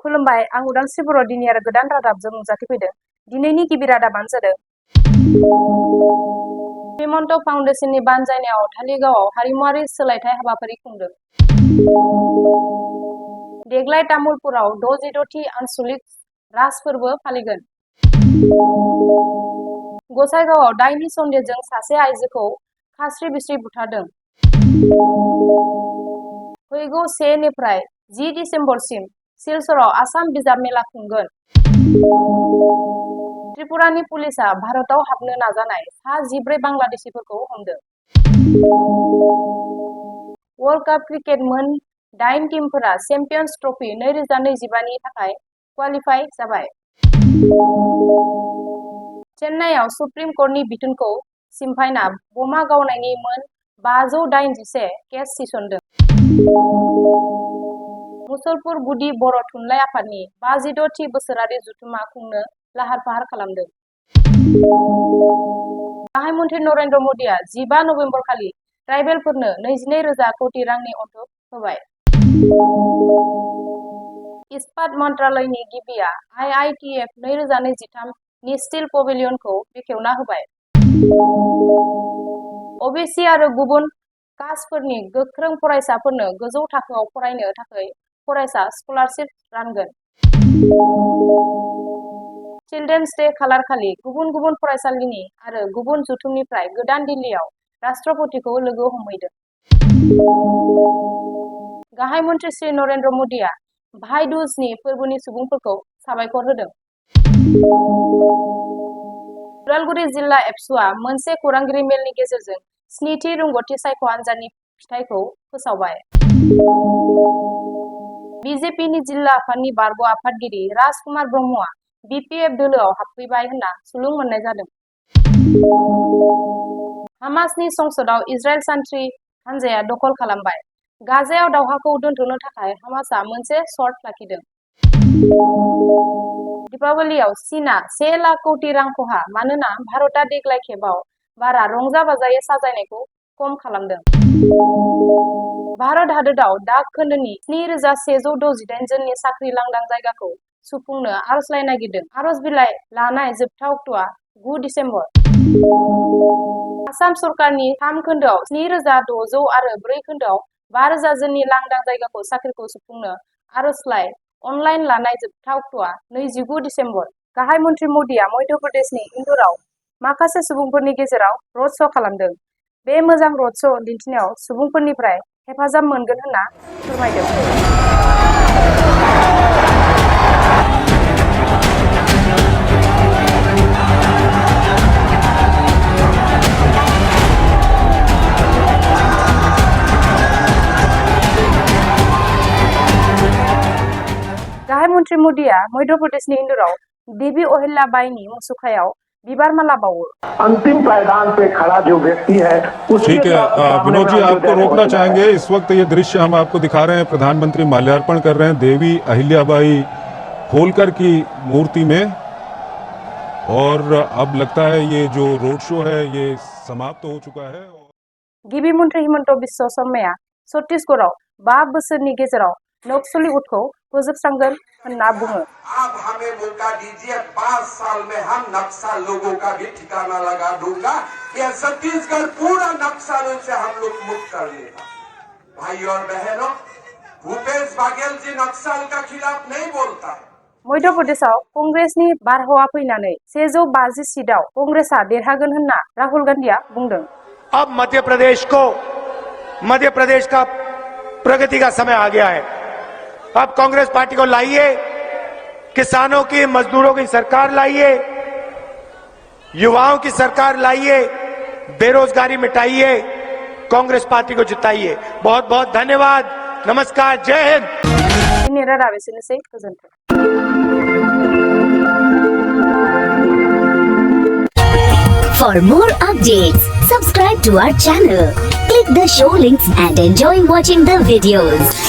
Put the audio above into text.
खुलुमबाय आं उदांस्रि बर' दिनै आरो गोदान रादाबजों नुजाथिफैदों। दिनैनि गिबि रादाबानो जादों हिमन्त फाउन्डेसननि बानजायनायाव धालिगावआव हारिमुआरि सोलायथाय हाबाफारि खुंदों। देग्लाय तामुलपुराव 66थि आनसलिक राज फोरबो फालिगोन। गसाइगावआव दायनि सन्देहजों सासे आइजोखौ खास्रि बिस्रि बुथारदों। फैगौ 1 निफ्राय 10 दिसेम्बरसिम सिलचराव आसाम बिजाब मेला खुंगोन। त्रिपुरानि पुलिसआ भारताव हाबनो नाजानाय सा 14 बांलादेशीफोरखौ हमदों। वर्ल्ड काप क्रिकेट मोन 8 टीमफोरा चेम्पियन्स ट्रफी 2025 नि थाखाय क्वालिफाइ जाबाय। चेन्नाईआव सुप्रीम कर्टनि बिथोनखौ सिमफायना बमा गावनायनि मोन 581 केस थिसनदों। मुसलपुर गुदि बर' थुनलाइ आफादनि 56थि बोसोरारि जथुम्मा खुंनो लाहार फाहार खालामदों। गाहाय मन्थ्रि नरेन्द्र मोदीआ 15 नभेम्बर खालि ट्राइबेलफोरनो 22,000 कोटी रांनि अनथोब होबाय। इस्पात मन्त्रालयनि गिबिया IITF 2023 नि स्टिल पवेलियनखौ बेखेवना होबाय। ओबीसी आरो गुबुन कास्टफोरनि गोख्रों फरायसाफोरनो गोजौ थाखोआव फरायनो थाखाय फरायसा स्कलारशिप रानगोन। चिल्ड्रेन्स डे खालार खालि गुबुन गुबुन फरायसालिनि आरो गुबुन जथुमनिफ्राय गोदान दिल्लीयाव राष्ट्रपतिखौ लोगो हमहैदों। गाहाय मन्थ्रि श्री नरेन्द्र मोदीआ भाई दूजनि फोरबोनि सुबुंफोरखौ साबायखर होदों। उदालगुरि जिल्ला एबसुआ मोनसे खौरांगिरि मेलनि गेजेरजों 7थि रोंग'थि सायख' आनजादनि फिथायखौ फोसावबाय। बीजेपीनि जिल्ला आफादनि बारग' आफादगिरि राजकुमार ब्रह्मआ बीपीएफ दोलोआव हाबफैबाय होनना सुलुं मोननाय जादों। हामासनि संसदआव इजराइल सान्थ्रि हानजाया दखल खालामबाय। गाजायाव दावहाखौ दोनथ'नो थाखाय हामासआ मोनसे सर्त लाखिदों। दीपावलीआव चीनआ 1 लाख कोटी रां खहा मानोना भारतआ देग्लाय खेबाव बारा रंजा बाजायै साजायनायखौ खम खालामदों। भारत हादोराव डाक खोन्दोनि 7,168 जननि साख्रि लांदां जायगाखौ सुफुंनो आर'जलाइ नागिरदों। आर'ज बिलाइ लानाय जोबथा अक्ट'आ 9 दिसेम्बर। आसाम सरकारनि 3 खोन्दोआव 7,600 आरो 4 खोन्दोआव 5,000 जननि लांदां जायगाखौ साख्रिखौ सुफुंनो आर'जलाइ अनलाइन लानाय जोबथा अक्ट'आ 29 दिसेम्बर। गाहाय मन्थ्रि मोदीआ मध्य प्रदेशनि इन्दौराव माखासे सुबुंफोरनि गेजेराव रड श' खालामदों। बे मोजां रड श' दिन्थिनायाव सुबुंफोरनिफ्राय हेफाजाब मोनगोन होनना फोरमायदों। गाहाय मन्थ्रि मोदीआ मध्य प्रदेशनि इन्दौराव देवी अहिल्याबाईनि मुसुखायाव बिबार माला बावो। अंतिम पायदान पे खड़ा जो व्यक्ति है ठीक है विनोद जी, आपको रोकना चाहेंगे। इस वक्त ये दृश्य हम आपको दिखा रहे हैं, प्रधानमंत्री माल्यार्पण कर रहे हैं देवी अहिल्याबाई होलकर की मूर्ति में, और अब लगता है ये जो रोड शो है ये समाप्त हो चुका है। गिबि मन्थ्रि हिमन्त बिश्व शर्माया छत्तीसगढ़आव 5 बोसोरनि गेजेराव नक्सली उटखौ फोजोबस्रांगोन होनना बुङो। आप हमें मौका दीजिए, 5 साल में हम नक्सल लोगों का भी ठिकाना लगा दूंगा। ये छत्तीसगढ़ पूरा नक्सलों से हम लोग मुक्त कर लेगा। भाई और बहनों, भूपेश बघेल जी नक्सल का खिलाफ नहीं बोलता है। मध्य प्रदेशआव कंग्रेसनि बारहावा फैनानै 150 सीटआव कंग्रेसआ देरहागोन होनना राहुल गांधीआ बुंदों। अब मध्य प्रदेश का प्रगति का समय आ गया है। अब कांग्रेस पार्टी को लाइए, किसानों की, मजदूरों की सरकार लाइए, युवाओं की सरकार लाइए, बेरोजगारी मिटाइए, कांग्रेस पार्टी को जिताइए। बहुत बहुत धन्यवाद। नमस्कार, जय हिंद। दिनै रादाब एसेनोसै, गोजोन्थों। For more updates, subscribe to our channel, click the show links and enjoy watching the videos.